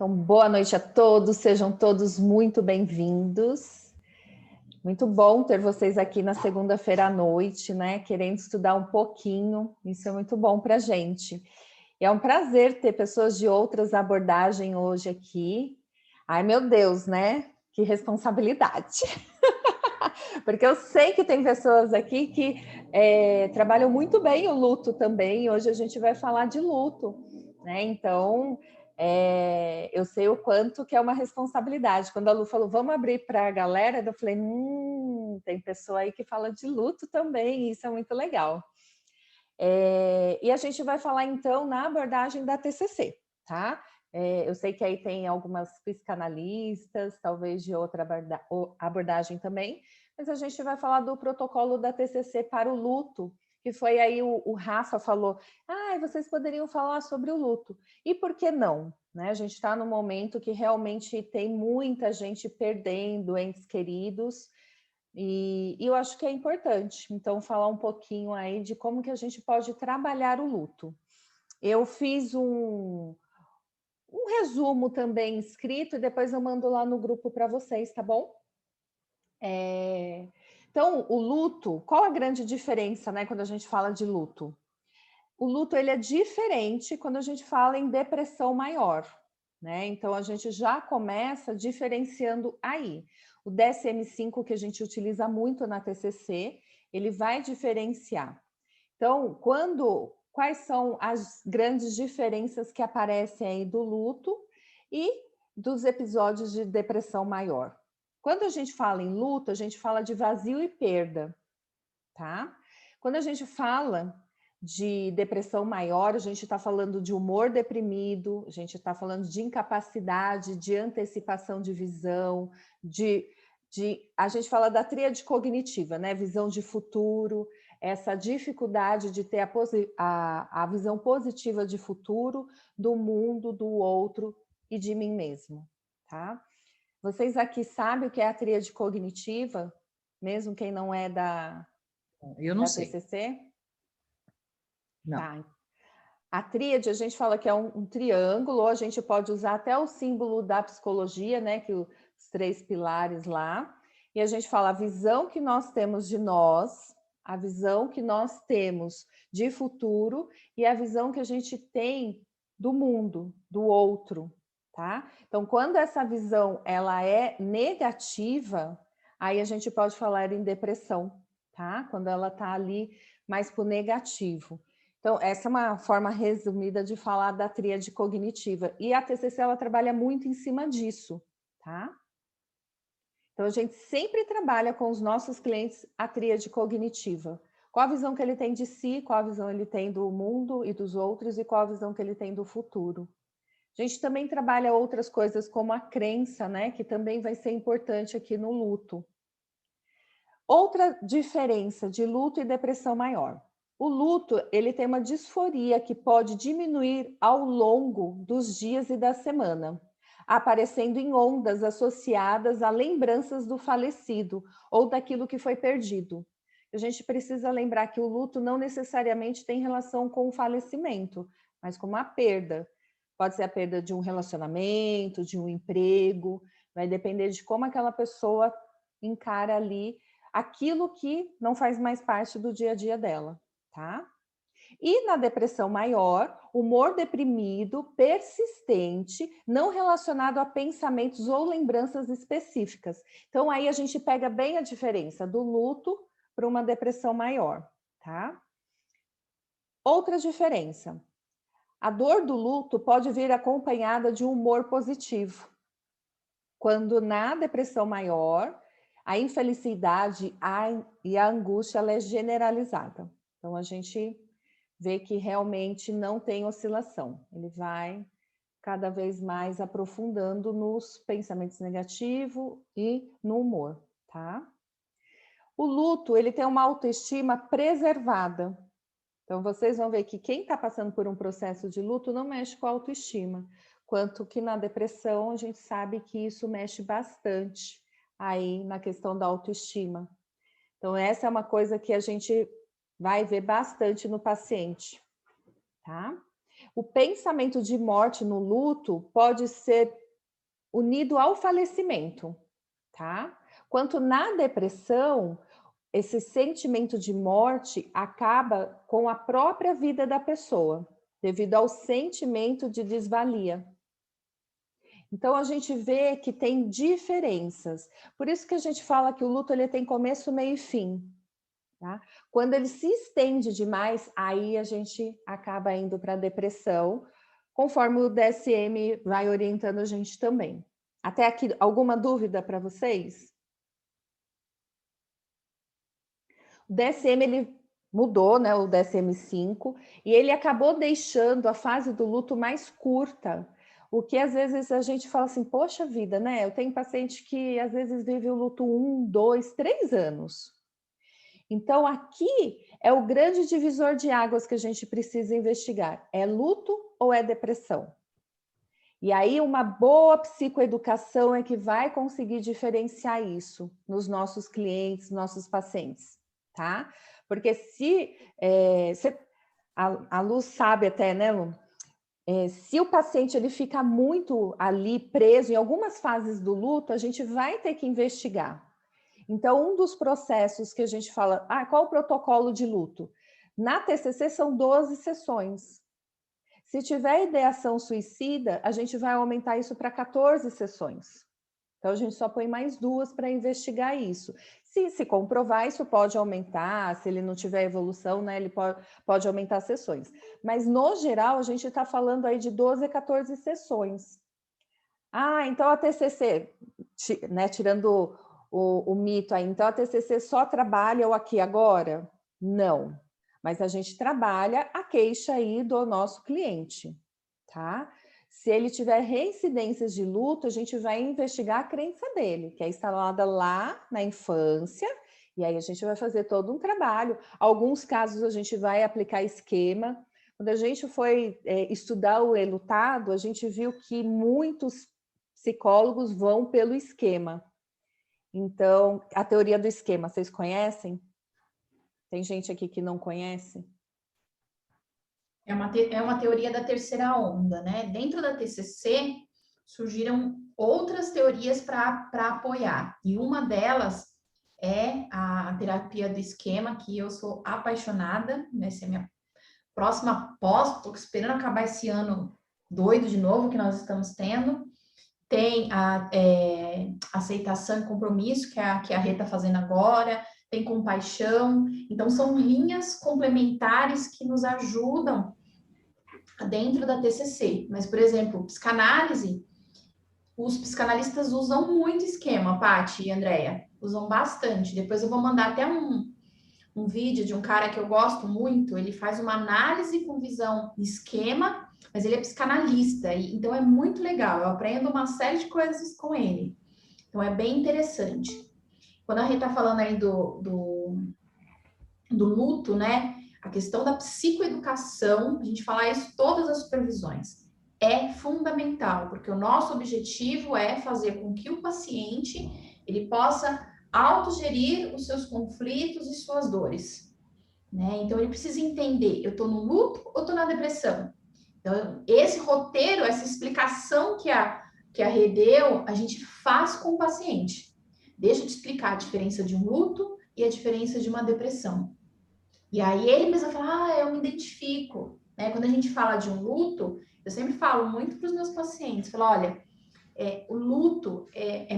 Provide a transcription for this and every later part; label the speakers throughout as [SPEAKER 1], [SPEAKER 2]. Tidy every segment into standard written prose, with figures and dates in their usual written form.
[SPEAKER 1] Então, boa noite a todos, sejam todos muito bem-vindos. Muito bom ter vocês aqui na segunda-feira à noite, né? Querendo estudar um pouquinho, isso é muito bom para a gente. E é um prazer ter pessoas de outras abordagens hoje aqui. Ai, meu Deus, né? Que responsabilidade! Porque eu sei que tem pessoas aqui que trabalham muito bem o luto também. Hoje a gente vai falar de luto, né? Então, eu sei o quanto que é uma responsabilidade. Quando a Lu falou, vamos abrir para a galera, eu falei, tem pessoa aí que fala de luto também, isso é muito legal. E a gente vai falar, então, na abordagem da TCC, tá? Eu sei que aí tem algumas psicanalistas, talvez de outra abordagem também, mas a gente vai falar do protocolo da TCC para o luto, que foi aí o Rafa falou, vocês poderiam falar sobre o luto. E por que não? Né? A gente está num momento que realmente tem muita gente perdendo entes queridos, e eu acho que é importante, então, falar um pouquinho aí de como que a gente pode trabalhar o luto. Eu fiz um resumo também escrito e depois eu mando lá no grupo para vocês, tá bom? Então, o luto, qual a grande diferença, né, quando a gente fala de luto? O luto, ele é diferente quando a gente fala em depressão maior, né? Então, a gente já começa diferenciando aí. O DSM-5, que a gente utiliza muito na TCC, ele vai diferenciar. Então, quais são as grandes diferenças que aparecem aí do luto e dos episódios de depressão maior? Quando a gente fala em luto, a gente fala de vazio e perda, tá? Quando a gente fala de depressão maior, a gente está falando de humor deprimido, a gente está falando de incapacidade, de antecipação de visão, a gente fala da tríade cognitiva, né? Visão de futuro, essa dificuldade de ter a visão positiva de futuro, do mundo, do outro e de mim mesmo, tá? Vocês aqui sabem o que é a tríade cognitiva? Mesmo quem não é
[SPEAKER 2] Eu não sei.
[SPEAKER 1] TCC?
[SPEAKER 2] Não.
[SPEAKER 1] Tá. A tríade, a gente fala que é um triângulo, ou a gente pode usar até o símbolo da psicologia, né? Que os 3 pilares lá. E a gente fala a visão que nós temos de nós, a visão que nós temos de futuro e a visão que a gente tem do mundo, do outro, tá? Então, quando essa visão ela é negativa, aí a gente pode falar em depressão, tá? Quando ela tá ali mais pro negativo. Então, essa é uma forma resumida de falar da tríade cognitiva. E a TCC, ela trabalha muito em cima disso, tá? Então, a gente sempre trabalha com os nossos clientes a tríade cognitiva. Qual a visão que ele tem de si, qual a visão ele tem do mundo e dos outros e qual a visão que ele tem do futuro. A gente também trabalha outras coisas como a crença, né? Que também vai ser importante aqui no luto. Outra diferença de luto e depressão maior. O luto, ele tem uma disforia que pode diminuir ao longo dos dias e da semana, aparecendo em ondas associadas a lembranças do falecido ou daquilo que foi perdido. A gente precisa lembrar que o luto não necessariamente tem relação com o falecimento, mas com uma perda. Pode ser a perda de um relacionamento, de um emprego, vai depender de como aquela pessoa encara ali aquilo que não faz mais parte do dia a dia dela, tá? E na depressão maior, humor deprimido, persistente, não relacionado a pensamentos ou lembranças específicas. Então aí a gente pega bem a diferença do luto para uma depressão maior, tá? Outra diferença. A dor do luto pode vir acompanhada de um humor positivo. Quando na depressão maior, a infelicidade e a angústia ela é generalizada. Então, a gente vê que realmente não tem oscilação. Ele vai cada vez mais aprofundando nos pensamentos negativos e no humor, tá? O luto, ele tem uma autoestima preservada. Então, vocês vão ver que quem está passando por um processo de luto não mexe com a autoestima, quanto que na depressão a gente sabe que isso mexe bastante aí na questão da autoestima. Então, essa é uma coisa que a gente vai ver bastante no paciente, tá? O pensamento de morte no luto pode ser unido ao falecimento, tá? Quanto na depressão, esse sentimento de morte acaba com a própria vida da pessoa, devido ao sentimento de desvalia. Então, a gente vê que tem diferenças. Por isso que a gente fala que o luto ele tem começo, meio e fim. Tá? Quando ele se estende demais, aí a gente acaba indo para a depressão, conforme o DSM vai orientando a gente também. Até aqui, alguma dúvida para vocês? O DSM, ele mudou, né, o DSM-5, e ele acabou deixando a fase do luto mais curta, o que às vezes a gente fala assim, poxa vida, né? Eu tenho paciente que às vezes vive o luto 1, 2, 3 anos. Então, aqui é o grande divisor de águas que a gente precisa investigar. É luto ou é depressão? E aí, uma boa psicoeducação é que vai conseguir diferenciar isso nos nossos clientes, nossos pacientes, tá? Porque a Lu sabe até, né, Lu? Se o paciente ele fica muito ali preso em algumas fases do luto, a gente vai ter que investigar. Então, um dos processos que a gente fala, qual o protocolo de luto? Na TCC são 12 sessões. Se tiver ideação suicida, a gente vai aumentar isso para 14 sessões. Então, a gente só põe mais 2 para investigar isso. Se comprovar, isso pode aumentar, se ele não tiver evolução, né, ele pode aumentar as sessões. Mas, no geral, a gente está falando aí de 12 a 14 sessões. Então a TCC, né, tirando o mito aí, então a TCC só trabalha o aqui e agora? Não, mas a gente trabalha a queixa aí do nosso cliente, tá? Se ele tiver reincidências de luto, a gente vai investigar a crença dele, que é instalada lá na infância, e aí a gente vai fazer todo um trabalho. Alguns casos a gente vai aplicar esquema. Quando a gente foi estudar o enlutado, a gente viu que muitos psicólogos vão pelo esquema. Então, a teoria do esquema, vocês conhecem? Tem gente aqui que não conhece?
[SPEAKER 3] É uma teoria da terceira onda, né? Dentro da TCC, surgiram outras teorias para apoiar. E uma delas é a terapia do esquema, que eu sou apaixonada, vai ser minha próxima pós, estou esperando acabar esse ano doido de novo que nós estamos tendo. Tem a aceitação e compromisso, que a Rê está fazendo agora, tem compaixão. Então, são linhas complementares que nos ajudam dentro da TCC. Mas, por exemplo, psicanálise, os psicanalistas usam muito esquema, Paty e Andréia, usam bastante. Depois eu vou mandar até um vídeo de um cara que eu gosto muito, ele faz uma análise com visão esquema, mas ele é psicanalista, então é muito legal, eu aprendo uma série de coisas com ele. Então é bem interessante. Quando a Rê tá falando aí do luto, né, a questão da psicoeducação, a gente falar isso todas as supervisões, é fundamental, porque o nosso objetivo é fazer com que o paciente ele possa autogerir os seus conflitos e suas dores, né? Então ele precisa entender, eu estou no luto ou estou na depressão? Então esse roteiro, essa explicação que a Rê deu, a gente faz com o paciente. Deixa eu te explicar a diferença de um luto e a diferença de uma depressão. E aí ele mesmo fala, eu me identifico, né? Quando a gente fala de um luto, eu sempre falo muito para os meus pacientes, falo, olha, o luto é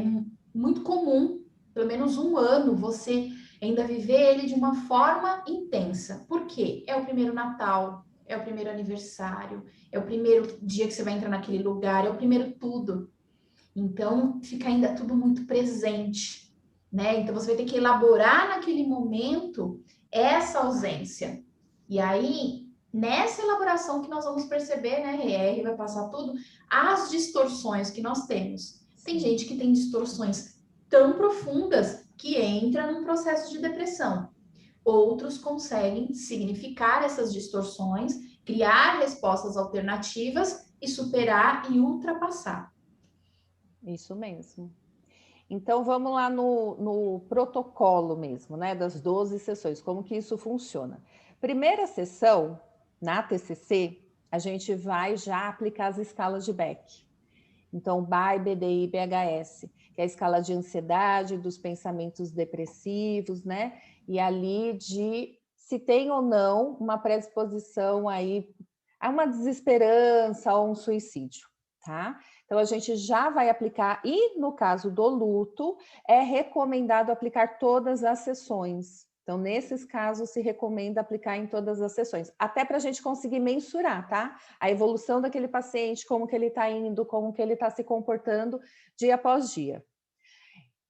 [SPEAKER 3] muito comum, pelo menos um ano, você ainda viver ele de uma forma intensa. Por quê? É o primeiro Natal, é o primeiro aniversário, é o primeiro dia que você vai entrar naquele lugar, é o primeiro tudo. Então, fica ainda tudo muito presente, né? Então, você vai ter que elaborar naquele momento essa ausência. E aí, nessa elaboração que nós vamos perceber, né, R vai passar tudo, as distorções que nós temos. Tem gente que tem distorções tão profundas que entra num processo de depressão. Outros conseguem significar essas distorções, criar respostas alternativas e superar e ultrapassar.
[SPEAKER 1] Isso mesmo. Então, vamos lá no protocolo mesmo, né, das 12 sessões, como que isso funciona. Primeira sessão, na TCC, a gente vai já aplicar as escalas de Beck. Então, BAI, BDI, BHS, que é a escala de ansiedade, dos pensamentos depressivos, né? E ali de se tem ou não uma predisposição aí a uma desesperança ou um suicídio, tá? Então, a gente já vai aplicar, e no caso do luto, é recomendado aplicar todas as sessões. Então, nesses casos, se recomenda aplicar em todas as sessões, até para a gente conseguir mensurar, tá? A evolução daquele paciente, como que ele está indo, como que ele está se comportando dia após dia.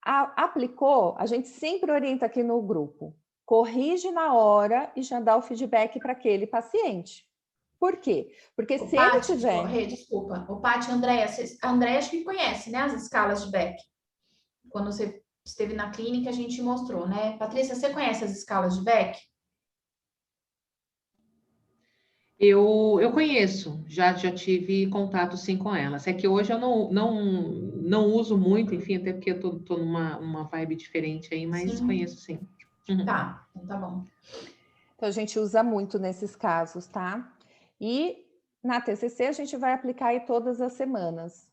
[SPEAKER 1] Aplicou, a gente sempre orienta aqui no grupo, corrige na hora e já dá o feedback para aquele paciente. Por quê? Porque se ele tiver...
[SPEAKER 3] Desculpa, o Paty, Andréia, a Andréia acho que conhece, né, as escalas de Beck. Quando você esteve na clínica, a gente mostrou, né? Patrícia, você conhece as escalas de Beck?
[SPEAKER 2] Eu conheço, já tive contato sim com elas. É que hoje eu não uso muito, enfim, até porque eu tô numa vibe diferente aí, mas
[SPEAKER 3] Sim.
[SPEAKER 2] conheço sim. Uhum.
[SPEAKER 3] Tá, então tá bom.
[SPEAKER 1] Então, a gente usa muito nesses casos, tá? E na TCC a gente vai aplicar aí todas as semanas.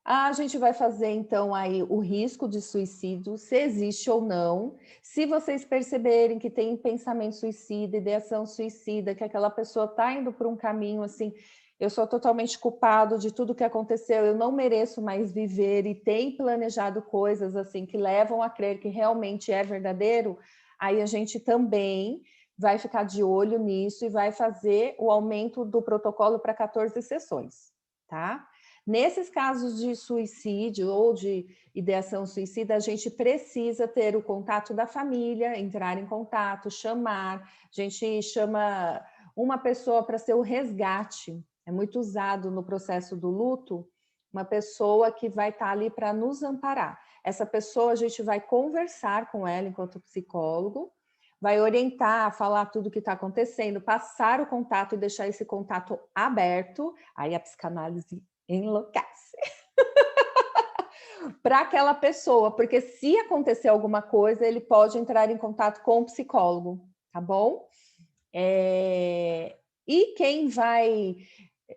[SPEAKER 1] A gente vai fazer, então, aí o risco de suicídio, se existe ou não. Se vocês perceberem que tem pensamento suicida, ideação suicida, que aquela pessoa está indo por um caminho assim, eu sou totalmente culpado de tudo que aconteceu, eu não mereço mais viver, e tem planejado coisas assim que levam a crer que realmente é verdadeiro, aí a gente também vai ficar de olho nisso e vai fazer o aumento do protocolo para 14 sessões, tá? Nesses casos de suicídio ou de ideação suicida, a gente precisa ter o contato da família, entrar em contato, chamar. A gente chama uma pessoa para ser o resgate. É muito usado no processo do luto, uma pessoa que vai estar ali para nos amparar. Essa pessoa a gente vai conversar com ela enquanto psicólogo, vai orientar, falar tudo o que está acontecendo, passar o contato e deixar esse contato aberto. Aí a psicanálise enlouquece para aquela pessoa, porque se acontecer alguma coisa, ele pode entrar em contato com o psicólogo, tá bom? E quem vai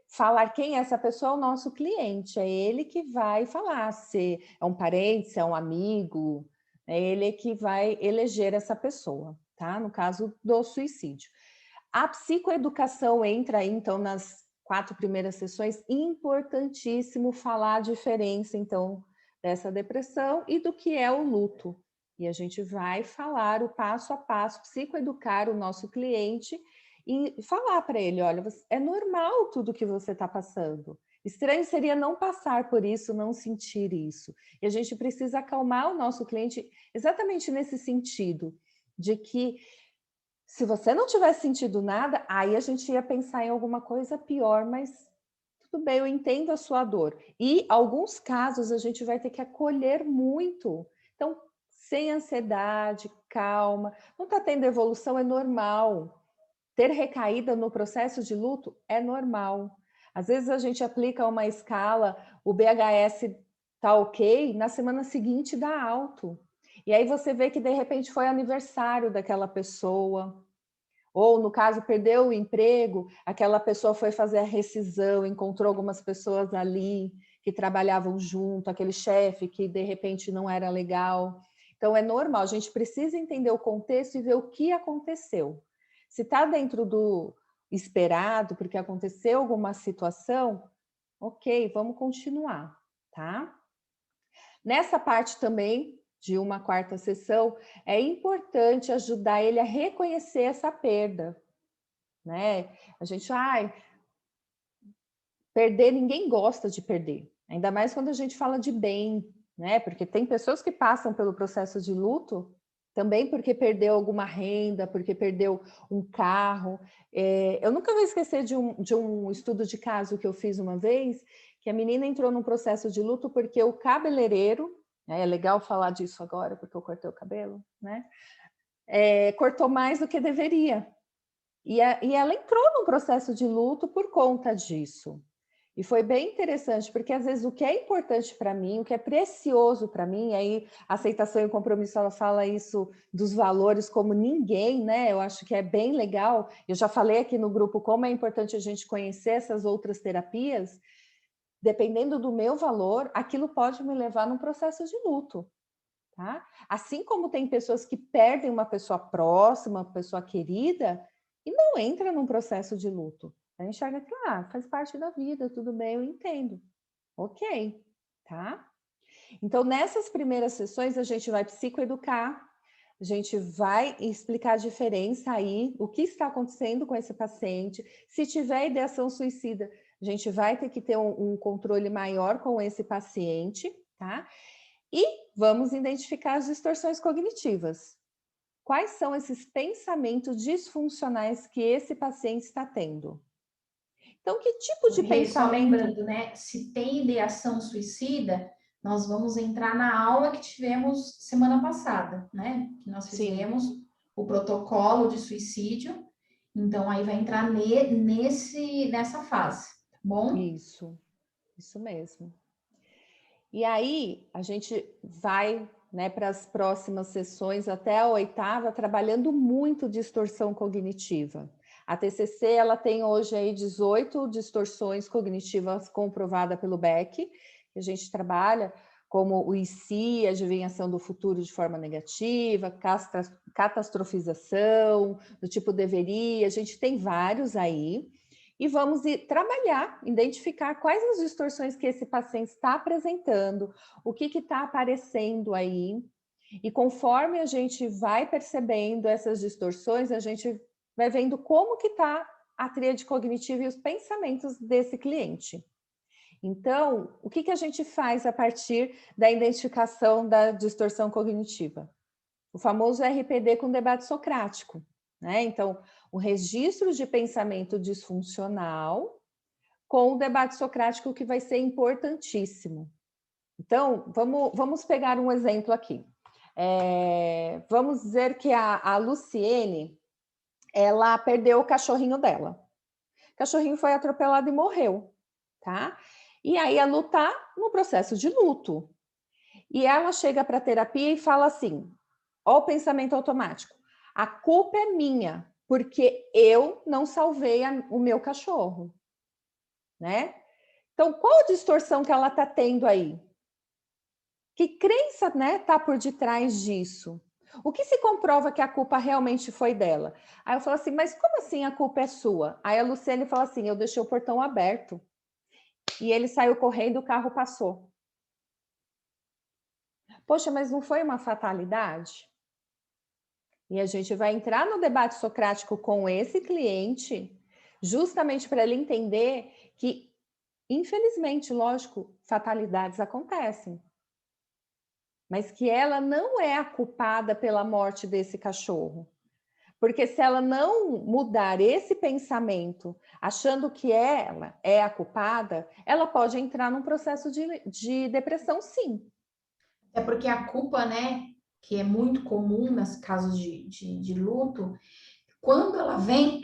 [SPEAKER 1] falar quem é essa pessoa é o nosso cliente, é ele que vai falar se é um parente, se é um amigo, é ele que vai eleger essa pessoa, tá? No caso do suicídio. A psicoeducação entra aí, então, nas 4 primeiras sessões, importantíssimo falar a diferença, então, dessa depressão e do que é o luto. E a gente vai falar o passo a passo, psicoeducar o nosso cliente e falar para ele, olha, é normal tudo que você está passando. Estranho seria não passar por isso, não sentir isso. E a gente precisa acalmar o nosso cliente exatamente nesse sentido, de que se você não tivesse sentido nada, aí a gente ia pensar em alguma coisa pior, mas tudo bem, eu entendo a sua dor. E alguns casos a gente vai ter que acolher muito. Então, sem ansiedade, calma. Não está tendo evolução, é normal. Ter recaída no processo de luto é normal. Às vezes a gente aplica uma escala, o BHS tá ok, na semana seguinte dá alto. E aí você vê que de repente foi aniversário daquela pessoa, ou no caso perdeu o emprego, aquela pessoa foi fazer a rescisão, encontrou algumas pessoas ali que trabalhavam junto, aquele chefe que de repente não era legal. Então é normal, a gente precisa entender o contexto e ver o que aconteceu. Se está dentro do esperado, porque aconteceu alguma situação, ok, vamos continuar, tá? Nessa parte também de uma 4ª sessão, é importante ajudar ele a reconhecer essa perda, né? A gente, perder, ninguém gosta de perder, ainda mais quando a gente fala de bem, né? Porque tem pessoas que passam pelo processo de luto também porque perdeu alguma renda, porque perdeu um carro. Eu nunca vou esquecer de um estudo de caso que eu fiz uma vez, que a menina entrou num processo de luto porque o cabeleireiro, é legal falar disso agora, porque eu cortei o cabelo, né? Cortou mais do que deveria. E ela entrou num processo de luto por conta disso. E foi bem interessante, porque às vezes o que é importante para mim, o que é precioso para mim, aí a aceitação e o compromisso, ela fala isso dos valores como ninguém, né? Eu acho que é bem legal. Eu já falei aqui no grupo como é importante a gente conhecer essas outras terapias. Dependendo do meu valor, aquilo pode me levar num processo de luto. Tá? Assim como tem pessoas que perdem uma pessoa próxima, uma pessoa querida, e não entra num processo de luto. A gente enxerga que faz parte da vida, tudo bem, eu entendo. Ok, tá? Então, nessas primeiras sessões, a gente vai psicoeducar, a gente vai explicar a diferença aí, o que está acontecendo com esse paciente. Se tiver ideação suicida, a gente vai ter que ter um controle maior com esse paciente, tá? E vamos identificar as distorções cognitivas. Quais são esses pensamentos disfuncionais que esse paciente está tendo? Então, que tipo de pensamento...
[SPEAKER 3] Só lembrando, né? Se tem ideação suicida, nós vamos entrar na aula que tivemos semana passada, né? Que nós fizemos o protocolo de suicídio. Então, aí vai entrar nessa fase, tá bom?
[SPEAKER 1] Isso mesmo. E aí, a gente vai, né, para as próximas sessões, até a 8ª, trabalhando muito distorção cognitiva. A TCC, ela tem hoje aí 18 distorções cognitivas comprovadas pelo Beck, que a gente trabalha, como o IC, adivinhação do futuro de forma negativa, catastrofização, do tipo deveria, a gente tem vários aí. E vamos trabalhar, identificar quais as distorções que esse paciente está apresentando, o que está aparecendo aí. E conforme a gente vai percebendo essas distorções, a gente vai vendo como que está a tríade cognitiva e os pensamentos desse cliente. Então, o que a gente faz a partir da identificação da distorção cognitiva? O famoso RPD com debate socrático, né? Então, o registro de pensamento disfuncional com o debate socrático, que vai ser importantíssimo. Então, vamos pegar um exemplo aqui. Vamos dizer que a Luciene, ela perdeu o cachorrinho dela. O cachorrinho foi atropelado e morreu, tá? E aí a Lu tá no processo de luto. E ela chega para a terapia e fala assim, ó o pensamento automático, a culpa é minha, porque eu não salvei o meu cachorro, né? Então, qual a distorção que ela está tendo aí? Que crença, né, tá por detrás disso? O que se comprova que a culpa realmente foi dela? Aí eu falo assim, mas como assim a culpa é sua? Aí a Luciene fala assim, eu deixei o portão aberto e ele saiu correndo, o carro passou. Poxa, mas não foi uma fatalidade? E a gente vai entrar no debate socrático com esse cliente, justamente para ele entender que, infelizmente, lógico, fatalidades acontecem, mas que ela não é a culpada pela morte desse cachorro. Porque se ela não mudar esse pensamento, achando que ela é a culpada, ela pode entrar num processo de depressão, sim.
[SPEAKER 3] É porque a culpa, né, que é muito comum nos casos de luto, quando ela vem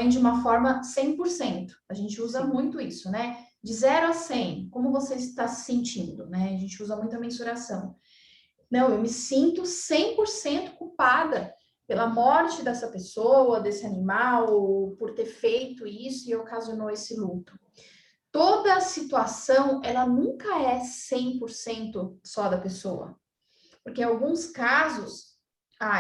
[SPEAKER 3] de uma forma 100%. A gente usa
[SPEAKER 1] Sim.
[SPEAKER 3] muito isso, né? De 0 a 100, como você está se sentindo, né? A gente usa muito a mensuração. Não, eu me sinto 100% culpada pela morte dessa pessoa, desse animal, por ter feito isso e ocasionou esse luto. Toda a situação, ela nunca é 100% só da pessoa. Porque em alguns casos,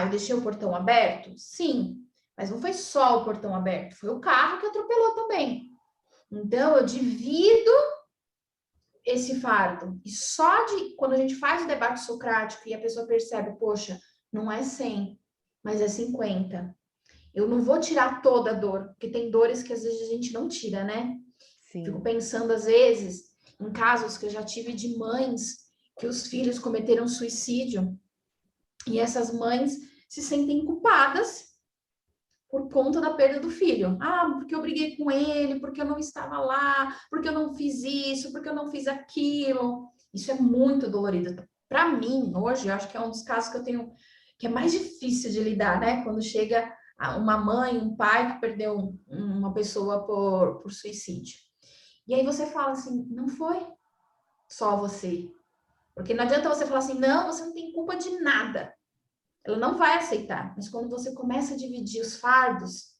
[SPEAKER 3] eu deixei o portão aberto? Sim, mas não foi só o portão aberto, foi o carro que atropelou também. Então, eu divido esse fardo. E só de quando a gente faz o debate socrático e a pessoa percebe, poxa, não é 100, mas é 50. Eu não vou tirar toda a dor, porque tem dores que às vezes a gente não tira, né?
[SPEAKER 1] Sim.
[SPEAKER 3] Fico pensando, às vezes, em casos que eu já tive de mães que os filhos cometeram suicídio e essas mães se sentem culpadas por conta da perda do filho. Porque eu briguei com ele, porque eu não estava lá, porque eu não fiz isso, porque eu não fiz aquilo. Isso é muito dolorido. Para mim, hoje, eu acho que é um dos casos que eu tenho que é mais difícil de lidar, né? Quando chega uma mãe, um pai que perdeu uma pessoa por suicídio. E aí você fala assim, não foi só você. Porque não adianta você falar assim, não, você não tem culpa de nada. Ela não vai aceitar. Mas quando você começa a dividir os fardos,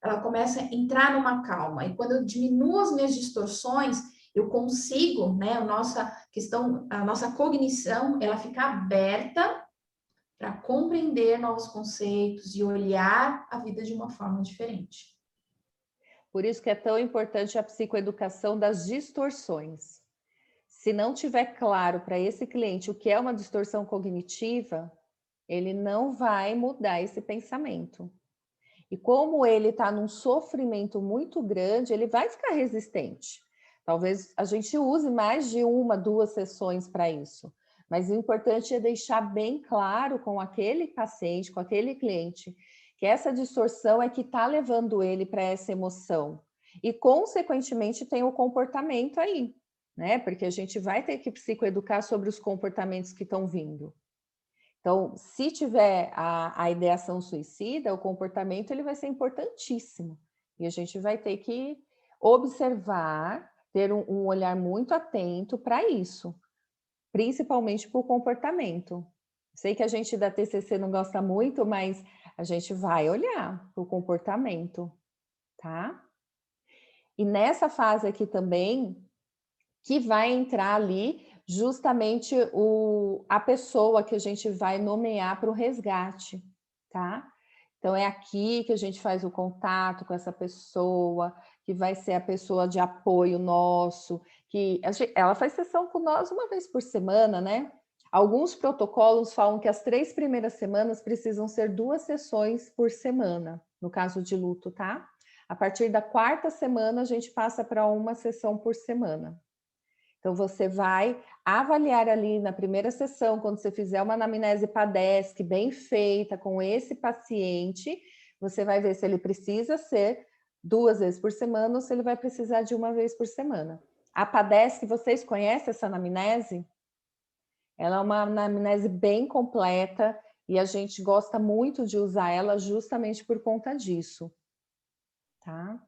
[SPEAKER 3] ela começa a entrar numa calma. E quando eu diminuo as minhas distorções, eu consigo, né, a nossa cognição, ela fica aberta para compreender novos conceitos e olhar a vida de uma forma diferente.
[SPEAKER 1] Por isso que é tão importante a psicoeducação das distorções. Se não tiver claro para esse cliente o que é uma distorção cognitiva, ele não vai mudar esse pensamento. E como ele está num sofrimento muito grande, ele vai ficar resistente. Talvez a gente use mais de 1, 2 sessões para isso. Mas o importante é deixar bem claro com aquele paciente, com aquele cliente, que essa distorção é que está levando ele para essa emoção. E, consequentemente, tem o comportamento aí, né? Porque a gente vai ter que psicoeducar sobre os comportamentos que estão vindo. Então, se tiver a ideação suicida, o comportamento ele vai ser importantíssimo. E a gente vai ter que observar, ter um olhar muito atento para isso, principalmente para o comportamento. Sei que a gente da TCC não gosta muito, mas a gente vai olhar para o comportamento, tá? E nessa fase aqui também, que vai entrar ali justamente a pessoa que a gente vai nomear para o resgate, tá? Então, é aqui que a gente faz o contato com essa pessoa, que vai ser a pessoa de apoio nosso, ela faz sessão com nós 1 vez por semana, né? Alguns protocolos falam que as 3 primeiras semanas precisam ser 2 sessões por semana, no caso de luto, tá? A partir da 4ª semana, a gente passa para 1 sessão por semana. Então, você vai avaliar ali na primeira sessão, quando você fizer uma anamnese PADESC bem feita com esse paciente, você vai ver se ele precisa ser 2 vezes por semana ou se ele vai precisar de 1 vez por semana. A PADESC, vocês conhecem essa anamnese? Ela é uma anamnese bem completa e a gente gosta muito de usar ela justamente por conta disso, tá?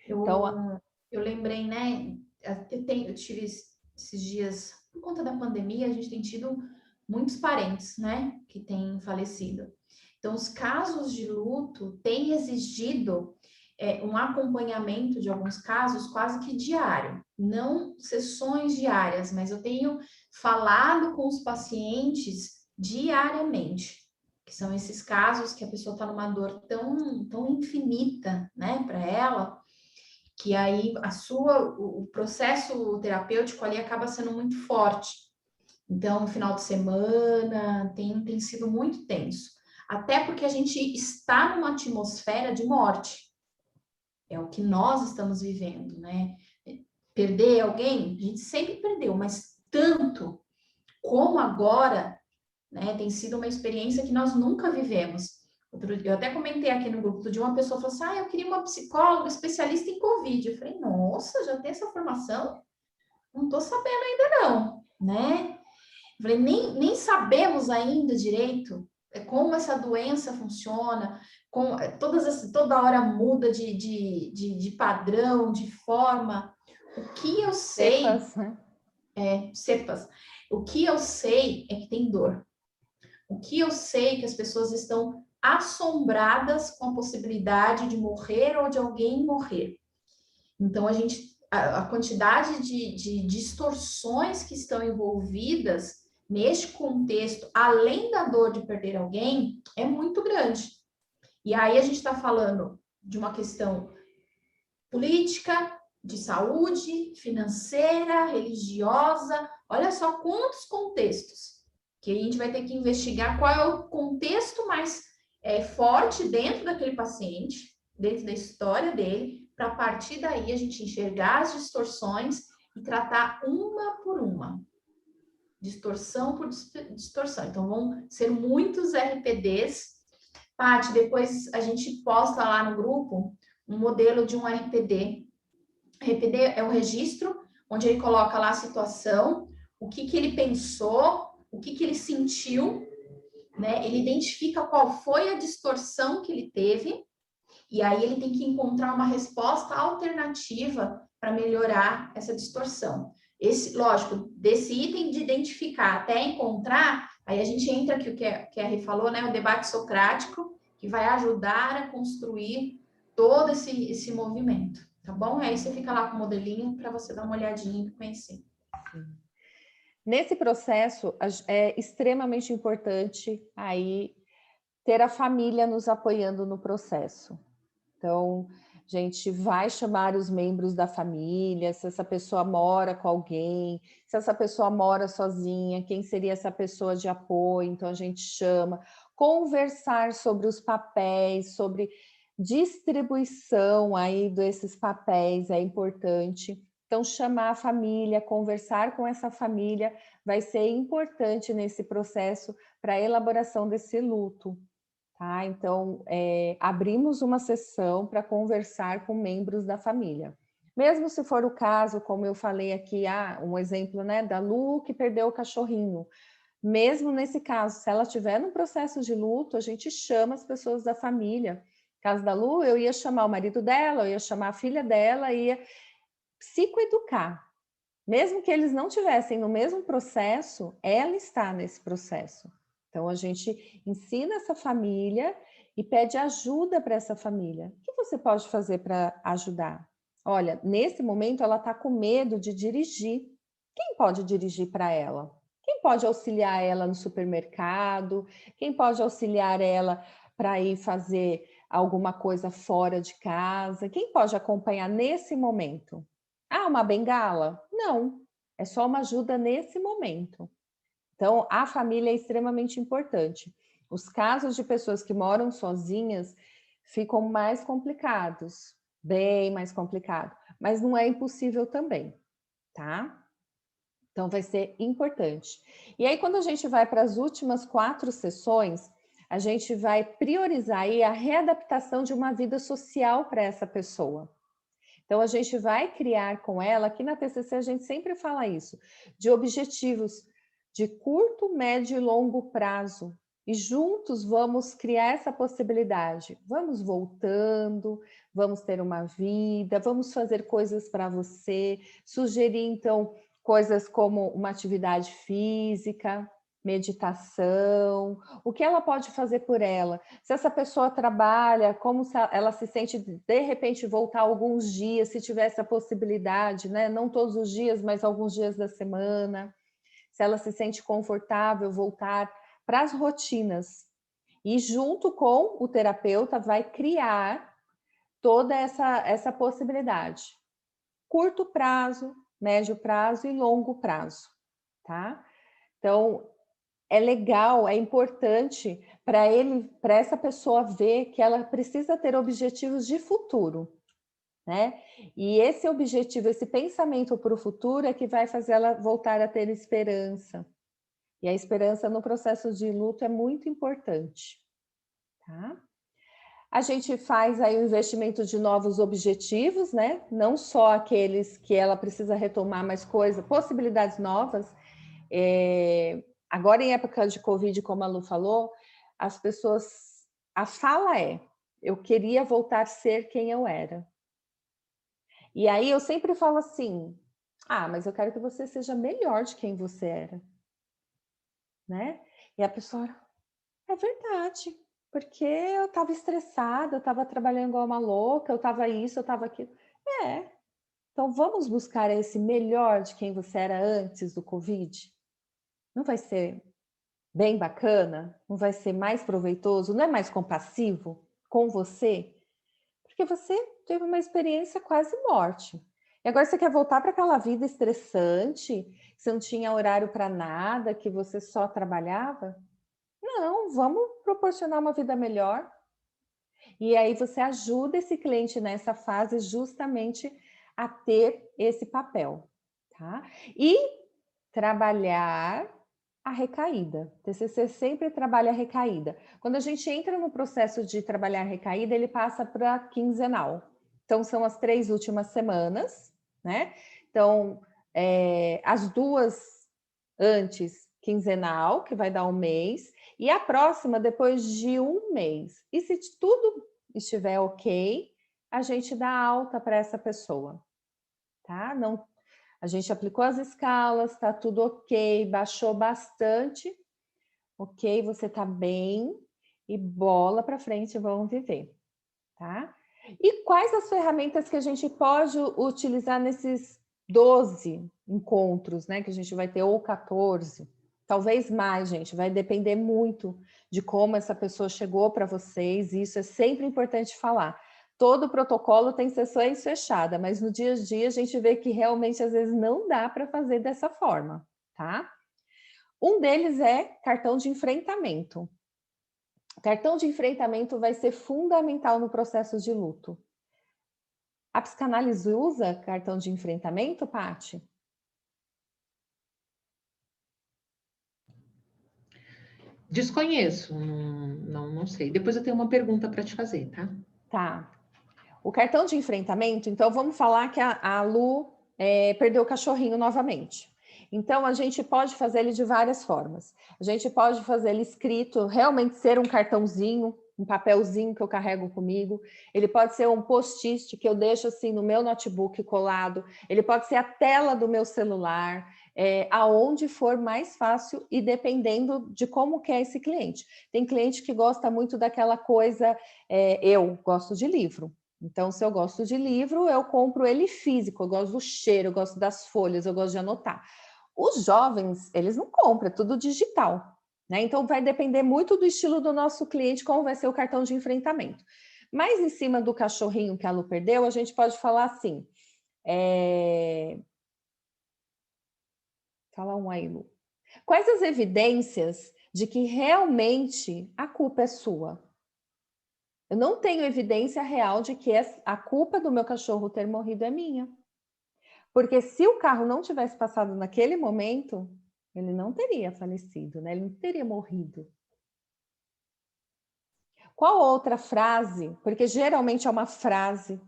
[SPEAKER 3] Eu lembrei, né? Eu tive esses dias, por conta da pandemia, a gente tem tido muitos parentes, né, que têm falecido. Então, os casos de luto têm exigido um acompanhamento de alguns casos quase que diário, não sessões diárias, mas eu tenho falado com os pacientes diariamente, que são esses casos que a pessoa está numa dor tão infinita, né, para ela, que aí o processo terapêutico ali acaba sendo muito forte. Então, no final de semana tem sido muito tenso. Até porque a gente está numa atmosfera de morte. É o que nós estamos vivendo, né? Perder alguém, a gente sempre perdeu, mas tanto como agora, né? Tem sido uma experiência que nós nunca vivemos. Eu até comentei aqui no grupo de uma pessoa, falou assim, eu queria uma psicóloga especialista em Covid. Eu falei, nossa, já tem essa formação? Não estou sabendo ainda não, né? Eu falei, nem sabemos ainda direito como essa doença funciona, toda hora muda de padrão, de forma. O que eu sei...
[SPEAKER 1] Cepas, né?
[SPEAKER 3] Cepas. O que eu sei é que tem dor. O que eu sei é que as pessoas estão assombradas com a possibilidade de morrer ou de alguém morrer. Então, a quantidade de distorções que estão envolvidas neste contexto, além da dor de perder alguém, é muito grande. E aí a gente está falando de uma questão política, de saúde, financeira, religiosa. Olha só quantos contextos que a gente vai ter que investigar qual é o contexto mais forte dentro daquele paciente, dentro da história dele, para a partir daí a gente enxergar as distorções e tratar uma por uma. Distorção por distorção. Então, vão ser muitos RPDs. Paty, depois a gente posta lá no grupo um modelo de um RPD. RPD é o registro, onde ele coloca lá a situação, o que ele pensou, o que ele sentiu, né? Ele identifica qual foi a distorção que ele teve E aí ele tem que encontrar uma resposta alternativa para melhorar essa distorção. Lógico, desse item de identificar até encontrar, aí a gente entra aqui o que a Rê falou, né? O debate socrático, que vai ajudar a construir todo esse movimento, tá bom? Aí você fica lá com o modelinho para você dar uma olhadinha e conhecer.
[SPEAKER 1] Nesse processo, é extremamente importante aí ter a família nos apoiando no processo. Então, a gente vai chamar os membros da família, se essa pessoa mora com alguém, se essa pessoa mora sozinha, quem seria essa pessoa de apoio, então a gente chama, conversar sobre os papéis, sobre distribuição aí desses papéis é importante. Então, chamar a família, conversar com essa família vai ser importante nesse processo para a elaboração desse luto. Tá? Então, abrimos uma sessão para conversar com membros da família. Mesmo se for o caso, como eu falei aqui, um exemplo, né, da Lu que perdeu o cachorrinho. Mesmo nesse caso, se ela estiver no processo de luto, a gente chama as pessoas da família. No caso da Lu, eu ia chamar o marido dela, eu ia chamar a filha dela, ia psicoeducar. Mesmo que eles não estivessem no mesmo processo, ela está nesse processo. Então, a gente ensina essa família e pede ajuda para essa família. O que você pode fazer para ajudar? Olha, nesse momento ela está com medo de dirigir. Quem pode dirigir para ela? Quem pode auxiliar ela no supermercado? Quem pode auxiliar ela para ir fazer alguma coisa fora de casa? Quem pode acompanhar nesse momento? Uma bengala? Não, é só uma ajuda nesse momento. Então, a família é extremamente importante. Os casos de pessoas que moram sozinhas ficam mais complicados, bem mais complicado, mas não é impossível também, tá? Então, vai ser importante. E aí, quando a gente vai para as últimas 4 sessões, a gente vai priorizar aí a readaptação de uma vida social para essa pessoa. Então, a gente vai criar com ela, aqui na TCC a gente sempre fala isso, de objetivos de curto, médio e longo prazo. E juntos vamos criar essa possibilidade. Vamos voltando, vamos ter uma vida, vamos fazer coisas para você, sugerir então coisas como uma atividade física, meditação, o que ela pode fazer por ela. Se essa pessoa trabalha, como ela se sente de repente voltar alguns dias, se tiver essa possibilidade, né? Não todos os dias, mas alguns dias da semana. Se ela se sente confortável, voltar para as rotinas. E junto com o terapeuta vai criar toda essa possibilidade. Curto prazo, médio prazo e longo prazo, tá? Então, é legal, é importante para essa pessoa ver que ela precisa ter objetivos de futuro, né? E esse objetivo, esse pensamento para o futuro é que vai fazer ela voltar a ter esperança. E a esperança no processo de luto é muito importante, tá? A gente faz aí o investimento de novos objetivos, né? Não só aqueles que ela precisa retomar, mas possibilidades novas. Agora, em época de Covid, como a Lu falou, as pessoas... A fala é, eu queria voltar a ser quem eu era. E aí eu sempre falo assim, mas eu quero que você seja melhor de quem você era. Né? E a pessoa, é verdade, porque eu estava estressada, eu estava trabalhando igual uma louca, eu estava isso, eu estava aquilo. Então vamos buscar esse melhor de quem você era antes do Covid? Não vai ser bem bacana? Não vai ser mais proveitoso? Não é mais compassivo com você? Porque você teve uma experiência quase morte. E agora você quer voltar para aquela vida estressante, que você não tinha horário para nada, que você só trabalhava? Não, vamos proporcionar uma vida melhor. E aí você ajuda esse cliente nessa fase justamente a ter esse papel, tá? E trabalhar a recaída. O TCC sempre trabalha a recaída. Quando a gente entra no processo de trabalhar a recaída, ele passa para quinzenal. Então, são as 3 últimas semanas, né? Então, as 2 antes, quinzenal, que vai dar 1 mês, e a próxima depois de 1 mês. E se tudo estiver ok, a gente dá alta para essa pessoa, tá? Não, a gente aplicou as escalas, está tudo ok, baixou bastante, ok, você está bem, e bola para frente, vamos viver, tá? E quais as ferramentas que a gente pode utilizar nesses 12 encontros, né? Que a gente vai ter, ou 14, talvez mais, gente, vai depender muito de como essa pessoa chegou para vocês, e isso é sempre importante falar. Todo protocolo tem sessões fechadas, mas no dia a dia a gente vê que realmente às vezes não dá para fazer dessa forma, tá? Um deles é cartão de enfrentamento. Cartão de enfrentamento vai ser fundamental no processo de luto. A psicanálise usa cartão de enfrentamento, Paty?
[SPEAKER 2] Desconheço, não sei. Depois eu tenho uma pergunta para te fazer, tá?
[SPEAKER 1] Tá. O cartão de enfrentamento, então vamos falar que a Lu perdeu o cachorrinho novamente. Então, a gente pode fazer ele de várias formas. A gente pode fazer ele escrito, realmente ser um cartãozinho, um papelzinho que eu carrego comigo. Ele pode ser um post-it que eu deixo assim no meu notebook colado. Ele pode ser a tela do meu celular, aonde for mais fácil e dependendo de como que é esse cliente. Tem cliente que gosta muito daquela coisa, eu gosto de livro. Então, se eu gosto de livro, eu compro ele físico, eu gosto do cheiro, eu gosto das folhas, eu gosto de anotar. Os jovens, eles não compram, é tudo digital, né? Então, vai depender muito do estilo do nosso cliente, como vai ser o cartão de enfrentamento. Mas em cima do cachorrinho que a Lu perdeu, a gente pode falar assim, fala um aí, Lu. Quais as evidências de que realmente a culpa é sua? Eu não tenho evidência real de que a culpa do meu cachorro ter morrido é minha. Porque se o carro não tivesse passado naquele momento, ele não teria falecido, né? Ele não teria morrido. Qual outra frase? Porque geralmente é uma frase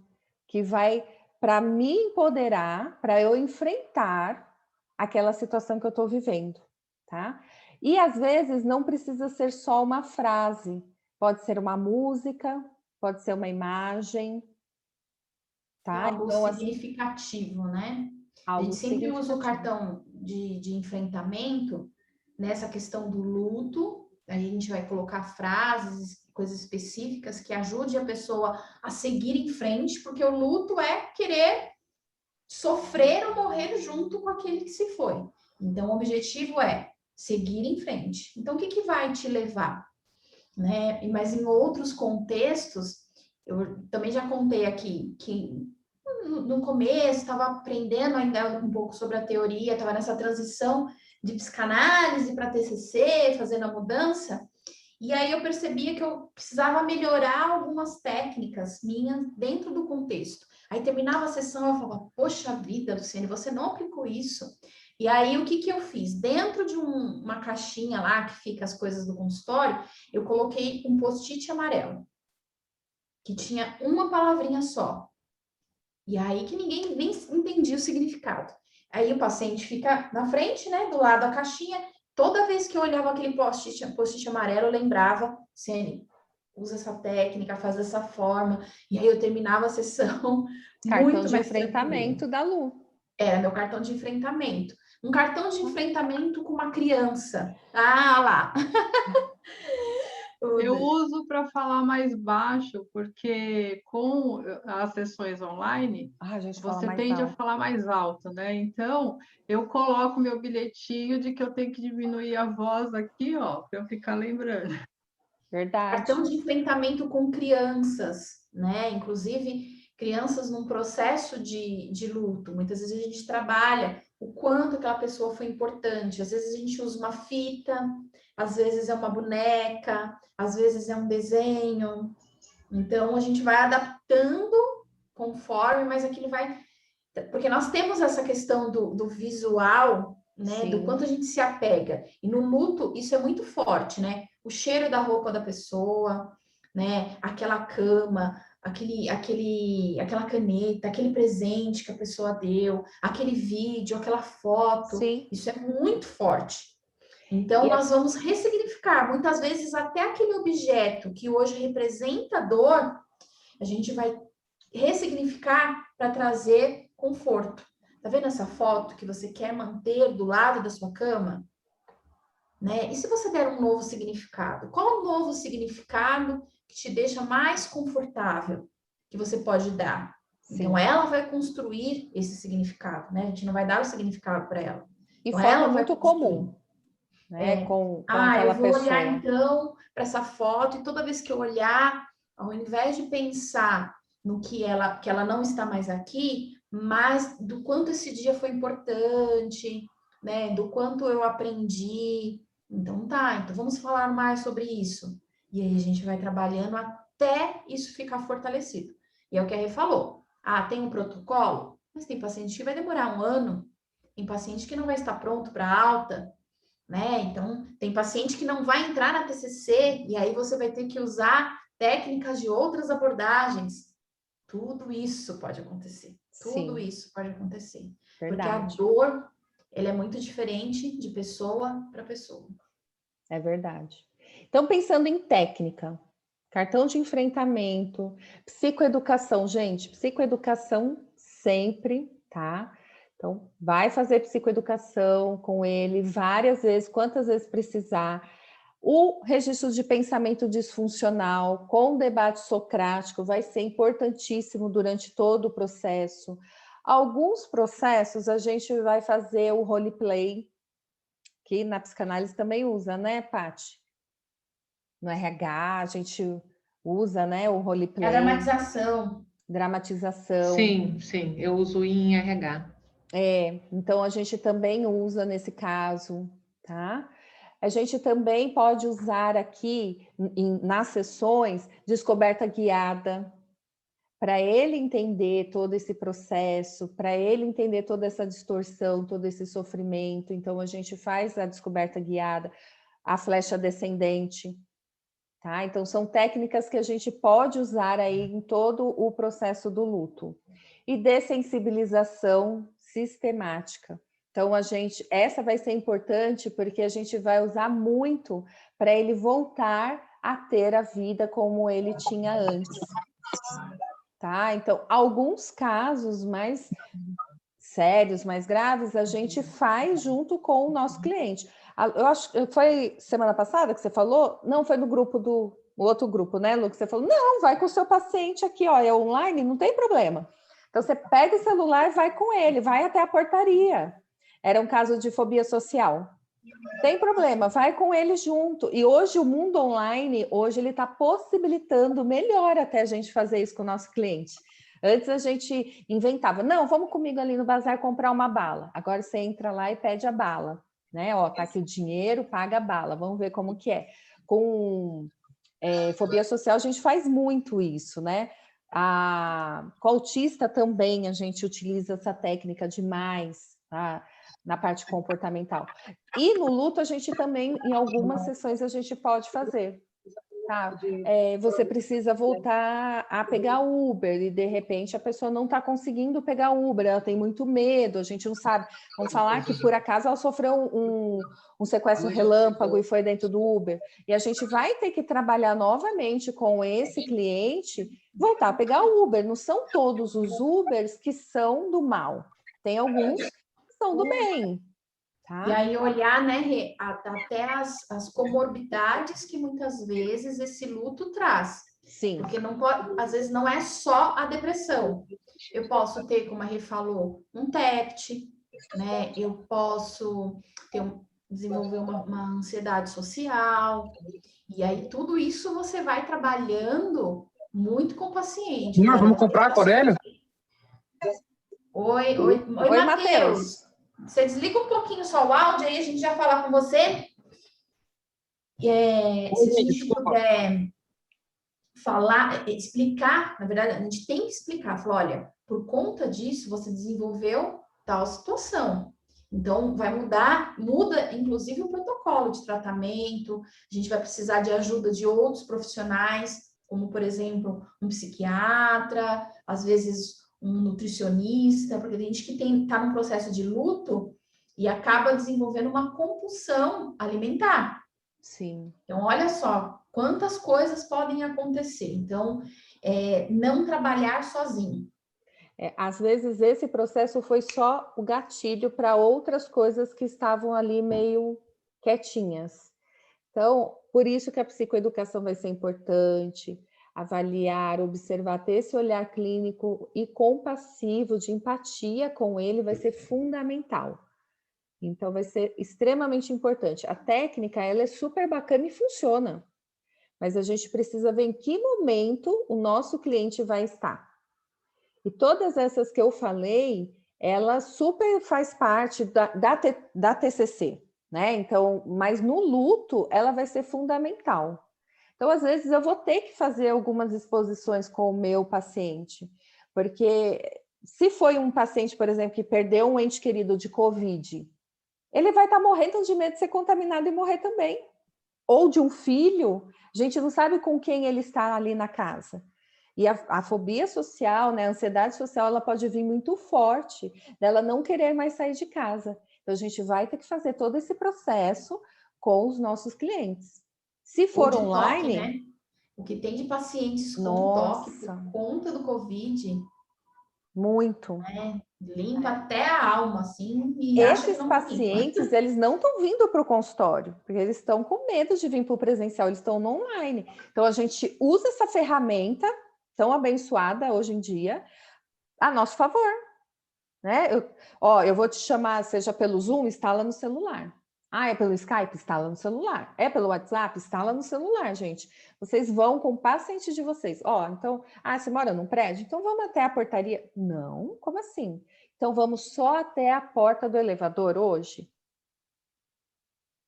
[SPEAKER 1] que vai para me empoderar, para eu enfrentar aquela situação que eu estou vivendo, tá? E às vezes não precisa ser só uma frase, pode ser uma música, pode ser uma imagem, tá?
[SPEAKER 3] Algo
[SPEAKER 1] Então, assim,
[SPEAKER 3] significativo, né? A
[SPEAKER 1] algo
[SPEAKER 3] gente sempre usa o
[SPEAKER 1] significativo.
[SPEAKER 3] cartão de enfrentamento nessa questão do luto. Aí a gente vai colocar frases, coisas específicas que ajude a pessoa a seguir em frente, porque o luto é querer sofrer ou morrer junto com aquele que se foi. Então, o objetivo é seguir em frente. Então, o que, que vai te levar? Né? Mas em outros contextos, eu também já contei aqui que no começo estava aprendendo ainda um pouco sobre a teoria, estava nessa transição de psicanálise para TCC, fazendo a mudança, e aí eu percebia que eu precisava melhorar algumas técnicas minhas dentro do contexto. Aí terminava a sessão, eu falava, poxa vida, Luciane, você não aplicou isso. E aí, o que que eu fiz? Dentro de uma caixinha lá, que fica as coisas do consultório, eu coloquei um post-it amarelo, que tinha uma palavrinha só. E aí que ninguém nem entendia o significado. Aí o paciente fica na frente, né, do lado da caixinha. Toda vez que eu olhava aquele post-it amarelo, eu lembrava, Ceni, usa essa técnica, faz dessa forma. E aí eu terminava a sessão
[SPEAKER 1] Cartão
[SPEAKER 3] muito
[SPEAKER 1] de
[SPEAKER 3] mais tranquila.
[SPEAKER 1] enfrentamento da Lu.
[SPEAKER 3] Era meu cartão de enfrentamento. Um cartão de enfrentamento com uma criança. Ah, lá.
[SPEAKER 4] Eu uso para falar mais baixo, porque com as sessões online,
[SPEAKER 1] a gente fala
[SPEAKER 4] você
[SPEAKER 1] mais
[SPEAKER 4] tende a
[SPEAKER 1] alto.
[SPEAKER 4] falar mais alto, né? Então, eu coloco meu bilhetinho de que eu tenho que diminuir a voz aqui, ó, para eu ficar lembrando.
[SPEAKER 1] Verdade.
[SPEAKER 3] Cartão de enfrentamento com crianças, né? Inclusive, crianças num processo de luto. Muitas vezes a gente trabalha o quanto aquela pessoa foi importante. Às vezes a gente usa uma fita, às vezes é uma boneca, às vezes é um desenho. Então, a gente vai adaptando conforme, mas aquilo vai... Porque nós temos essa questão do visual, né?
[SPEAKER 1] Sim.
[SPEAKER 3] Do quanto a gente se apega. E no luto, isso é muito forte, né? O cheiro da roupa da pessoa, né? Aquela cama, aquela caneta, aquele presente que a pessoa deu, aquele vídeo, aquela foto.
[SPEAKER 1] Sim.
[SPEAKER 3] Isso é muito forte. Então, nós vamos ressignificar. Muitas vezes, até aquele objeto que hoje representa dor, a gente vai ressignificar para trazer conforto. Tá vendo essa foto que você quer manter do lado da sua cama? Né? E se você der um novo significado? Qual o novo significado que te deixa mais confortável que você pode dar? Sim. Então, ela vai construir esse significado, né? A gente não vai dar o significado para ela.
[SPEAKER 1] E
[SPEAKER 3] então,
[SPEAKER 1] foto
[SPEAKER 3] ela
[SPEAKER 1] é muito comum, né? Com aquela
[SPEAKER 3] eu vou
[SPEAKER 1] pessoa.
[SPEAKER 3] olhar, então, para essa foto e toda vez que eu olhar, ao invés de pensar no que ela não está mais aqui, mas do quanto esse dia foi importante, né? Do quanto eu aprendi. Então então vamos falar mais sobre isso. E aí a gente vai trabalhando até isso ficar fortalecido. E é o que a Rê falou. Tem um protocolo, mas tem paciente que vai demorar 1 ano, tem paciente que não vai estar pronto para alta, né? Então, tem paciente que não vai entrar na TCC, e aí você vai ter que usar técnicas de outras abordagens. Tudo isso pode acontecer. Tudo isso pode acontecer.
[SPEAKER 1] Verdade.
[SPEAKER 3] Porque a dor, ela é muito diferente de pessoa para pessoa.
[SPEAKER 1] É verdade. Então, pensando em técnica, cartão de enfrentamento, psicoeducação, gente, psicoeducação sempre, tá? Então, vai fazer psicoeducação com ele várias vezes, quantas vezes precisar. O registro de pensamento disfuncional com debate socrático vai ser importantíssimo durante todo o processo. Alguns processos a gente vai fazer o roleplay, que na psicanálise também usa, né, Paty? No RH a gente usa, né, o roleplay.
[SPEAKER 3] É a dramatização.
[SPEAKER 1] Dramatização.
[SPEAKER 2] Sim, eu uso em RH.
[SPEAKER 1] Então a gente também usa nesse caso, tá? A gente também pode usar aqui, nas sessões, descoberta guiada, para ele entender todo esse processo, para ele entender toda essa distorção, todo esse sofrimento. Então, a gente faz a descoberta guiada, a flecha descendente, tá? Então, são técnicas que a gente pode usar aí em todo o processo do luto. E dessensibilização sistemática. Então, essa vai ser importante porque a gente vai usar muito para ele voltar a ter a vida como ele tinha antes. Tá? Então, alguns casos mais sérios, mais graves, a gente faz junto com o nosso cliente. Eu acho que foi semana passada que você falou? Não, foi no grupo o outro grupo, né, Lu? Que você falou, não, vai com o seu paciente aqui, ó, é online, não tem problema. Então, você pega o celular e vai com ele, vai até a portaria. Era um caso de fobia social. Tem problema, vai com ele junto. E hoje o mundo online, ele está possibilitando melhor até a gente fazer isso com o nosso cliente. Antes a gente inventava, não, vamos comigo ali no bazar comprar uma bala. Agora você entra lá e pede a bala, né? Ó, tá aqui o dinheiro, paga a bala. Vamos ver como que é. Com fobia social a gente faz muito isso, né? Com autista também a gente utiliza essa técnica demais, tá? Na parte comportamental. E no luto a gente também, em algumas sessões, a gente pode fazer. Tá? Você precisa voltar a pegar Uber e de repente a pessoa não está conseguindo pegar Uber, ela tem muito medo, a gente não sabe. Vamos falar que por acaso ela sofreu um sequestro relâmpago e foi dentro do Uber. E a gente vai ter que trabalhar novamente com esse cliente, voltar a pegar Uber. Não são todos os Ubers que são do mal, tem alguns que são do bem. Tá?
[SPEAKER 3] E aí olhar, né, Rê, até as comorbidades que muitas vezes esse luto traz.
[SPEAKER 1] Sim.
[SPEAKER 3] Porque não pode, às vezes não é só a depressão. Eu posso ter, como a Rê falou, um TEPT, né? Eu posso desenvolver uma ansiedade social. E aí tudo isso você vai trabalhando muito com o paciente.
[SPEAKER 5] Senhor, vamos comprar, Corélio?
[SPEAKER 3] Oi, Matheus. Você desliga um pouquinho só o áudio, aí a gente já fala com você. Se a gente puder falar, explicar, na verdade, a gente tem que explicar. Falar, olha, por conta disso, você desenvolveu tal situação. Então, vai muda inclusive o protocolo de tratamento, a gente vai precisar de ajuda de outros profissionais, como, por exemplo, um psiquiatra, às vezes um nutricionista, porque tem gente que está num processo de luto e acaba desenvolvendo uma compulsão alimentar.
[SPEAKER 1] Sim.
[SPEAKER 3] Então, olha só quantas coisas podem acontecer. Então, não trabalhar sozinho.
[SPEAKER 1] Às vezes esse processo foi só o gatilho para outras coisas que estavam ali meio quietinhas. Então, por isso que a psicoeducação vai ser importante, avaliar, observar, ter esse olhar clínico e compassivo, de empatia com ele, vai ser fundamental. Então, vai ser extremamente importante. A técnica, ela é super bacana e funciona, mas a gente precisa ver em que momento o nosso cliente vai estar. E todas essas que eu falei, ela super faz parte da TCC, né? Então, mas no luto, ela vai ser fundamental. Então, às vezes, eu vou ter que fazer algumas exposições com o meu paciente, porque se foi um paciente, por exemplo, que perdeu um ente querido de Covid, ele vai estar morrendo de medo de ser contaminado e morrer também. Ou de um filho, a gente não sabe com quem ele está ali na casa. E a fobia social, né, a ansiedade social, ela pode vir muito forte, dela não querer mais sair de casa. Então, a gente vai ter que fazer todo esse processo com os nossos clientes. Se for
[SPEAKER 3] Ou de
[SPEAKER 1] online...
[SPEAKER 3] toque, né? O que tem de pacientes com toque
[SPEAKER 1] Nossa,
[SPEAKER 3] por conta do Covid,
[SPEAKER 1] muito.
[SPEAKER 3] limpa até a alma, assim, e acha que
[SPEAKER 1] Esses
[SPEAKER 3] não limpa.
[SPEAKER 1] pacientes, eles não estão vindo para o consultório, porque eles estão com medo de vir para o presencial, eles estão no online. Então, a gente usa essa ferramenta tão abençoada hoje em dia a nosso favor, né? Eu vou te chamar, seja pelo Zoom, instala no celular. Ah, é pelo Skype? Instala no celular. É pelo WhatsApp? Instala no celular, gente. Vocês vão com o paciente de vocês. Então, você mora num prédio? Então vamos até a portaria. Não, como assim? Então vamos só até a porta do elevador hoje?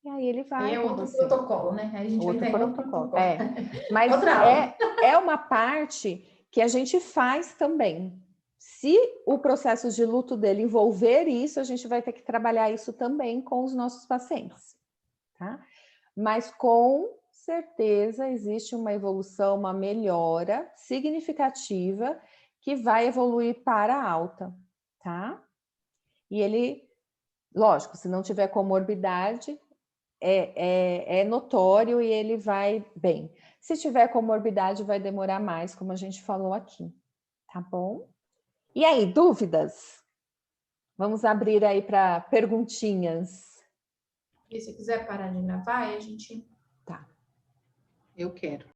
[SPEAKER 1] E aí ele vai
[SPEAKER 3] É
[SPEAKER 1] com
[SPEAKER 3] outro
[SPEAKER 1] você.
[SPEAKER 3] protocolo, né? Aí a gente
[SPEAKER 1] Outro
[SPEAKER 3] vai entrar em outro
[SPEAKER 1] protocolo.
[SPEAKER 3] protocolo.
[SPEAKER 1] Mas
[SPEAKER 3] Outra aula.
[SPEAKER 1] é uma parte que a gente faz também. Se o processo de luto dele envolver isso, a gente vai ter que trabalhar isso também com os nossos pacientes, tá? Mas com certeza existe uma evolução, uma melhora significativa que vai evoluir para a alta, tá? E ele, lógico, se não tiver comorbidade, é notório e ele vai bem. Se tiver comorbidade, vai demorar mais, como a gente falou aqui, tá bom? E aí, dúvidas? Vamos abrir aí para perguntinhas.
[SPEAKER 3] E se quiser parar de gravar, aí a gente...
[SPEAKER 1] Tá.
[SPEAKER 2] Eu quero.